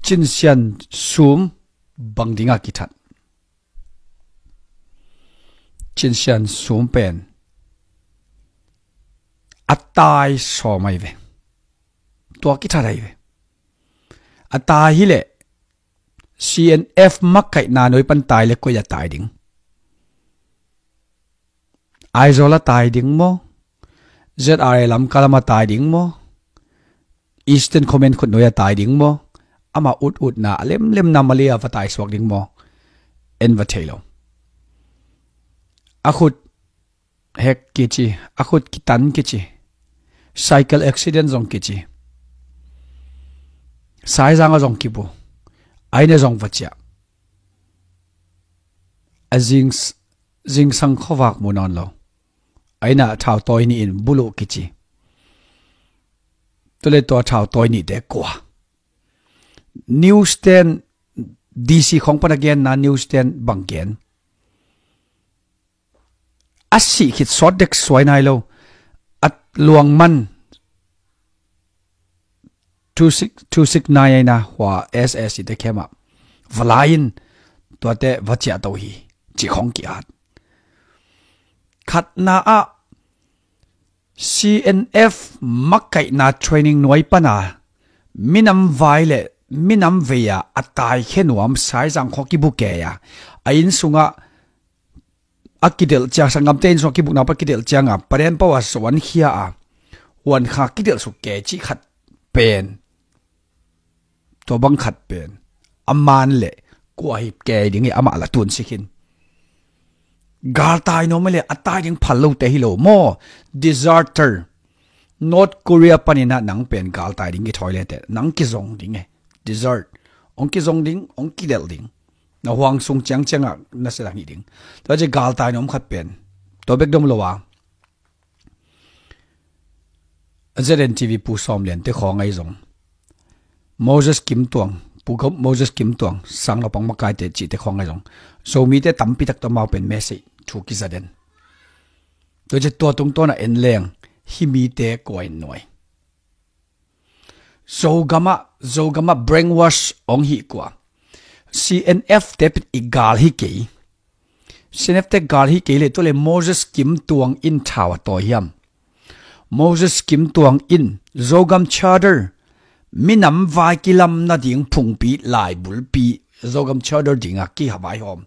chin sian sum bang dinga ki that chin sian sum pen atai so mai ve to ki tha dai ve atai hi le CNF makai na noi pan tai le ko ya tai ding aizola tai ding mo ZRA lam kalama tai ding mo Eastern comment khut noya tai ding mo ama ut na lem na malia va tai swak ding mo en va thelo akhut hek kichi akhut kitan kichi cycle accident zong kichi sai zanga zong kibu aine zong vachia azing sang khowak munon lo aina thau toy ni in bulu kichi tole to thau toy ni de kwa newsstand DC khong pan again na newsstand bangken asi khit sot dek swai nai lo at luang man 269 na hwa SS ite kema valain to te vachia to hi chi khong ki at khat na a CNF makai na training noi pana minam vaile minam veya atai khenuam sai jang khoki buke ya ain sunga akidel cha sangam ten so ki buk na pa kidel changa paren pawas wan khia a wan kha kidel su ke chi khat pen to bang khat pen aman le kwa hi ke ding ama la tun sikin gal tai no mele atai ding phalo te hi lo mo deserter North Korea panina nang pen gal tai ding ki toilet nang ki zong ding e desert ong ki zong ding ong ki del ding na huang sung chang changa na se lang ding to je gal tai nom khat pen to bek dom lowa ZN TV pu som len te khong ai zong Moses Kim Tuang pu khop Moses Kim Tuang sang lo pang makai te chi te khong ai zong so mi te tampi tak to mau pen message thu ki zaden to je to tung to na en leng hi mi te koin noi Zogama brainwash ong hi kwa CNF te pit igal hi ke CNF te gal hi ke le to le Moses Kim Tuang in thawa to hiam Moses Kim Tuang in Zogam Charter minam vai kilam na ding phung pi lai bul pi Zogam Charter dinga ki hawai hom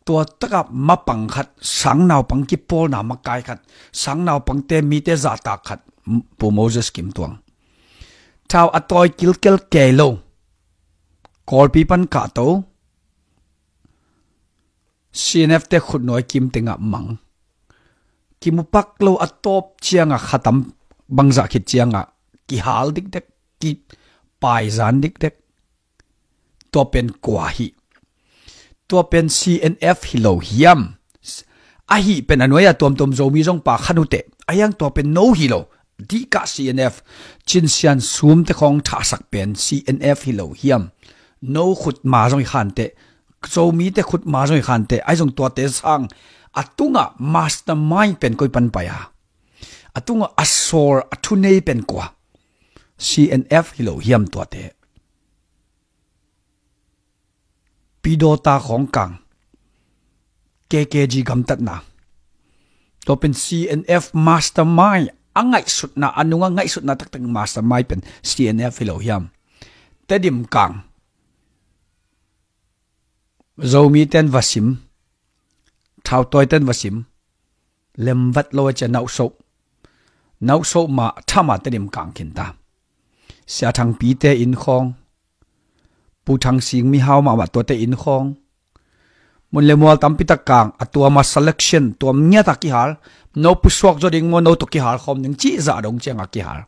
to taka mapang khat sang naw pang ki pol na makai khat sang naw pang te mi te za ta khat pu Moses Kim Tuang Tao atoy kilkel kelo kol pi pan ka to CNF te khut noi kim tenga mang kimupak lo atop chianga khatam bangza khit chianga ki hal dik dek ki pai zan dik dek to pen kwa hi to pen CNF hilo hiam a hi pen anoya tom zomi jong pa khanute ayang to pen no hilo di ka CNF chin sian sum te khong tha sak pen CNF hilo hiam no khut ma jong khan te zomi te khut ma jong khan te ai jong to te sang atunga mastermind pen koi pan pa ya atunga asor athunei pen kwa CNF hilo hiam to te pidota khong kang KKG gam tat na to pen CNF mastermind angai sut na anunga ngai sut na tak tak mastermind pen CNF hilo hiam tedim kang zomi ten vasim thau toy ten vasim lemvat lo cha nau so ma thama tedim kang kinta sia thang pi te in khong pu thang sing mi haw ma to te in khong mun le mol tam pi tak kang atua ma selection tom nya ta ki hal no pu swak jo ding mo no to ki hal khom ning chi za dong chang ki hal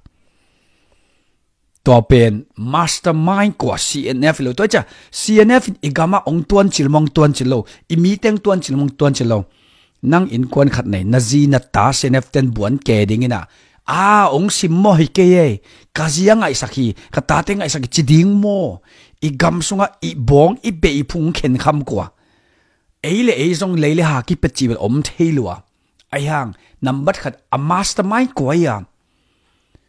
to pen mastermind ko CNF lo to cha CNF igama ong tuan chilmong tuan chilo imi teng tuan chilmong tuan chilo nang in kwan khat nei nazi na ta CNF ten buan ke ding ina ong sim mo hi ke ye kazia ngai sakhi ka ta te ngai sakhi chiding mo igam sunga i bong i be i phung khen kham kwa eile eizong leile ha ki pechi om theilua ayang number khat a mastermind ko ya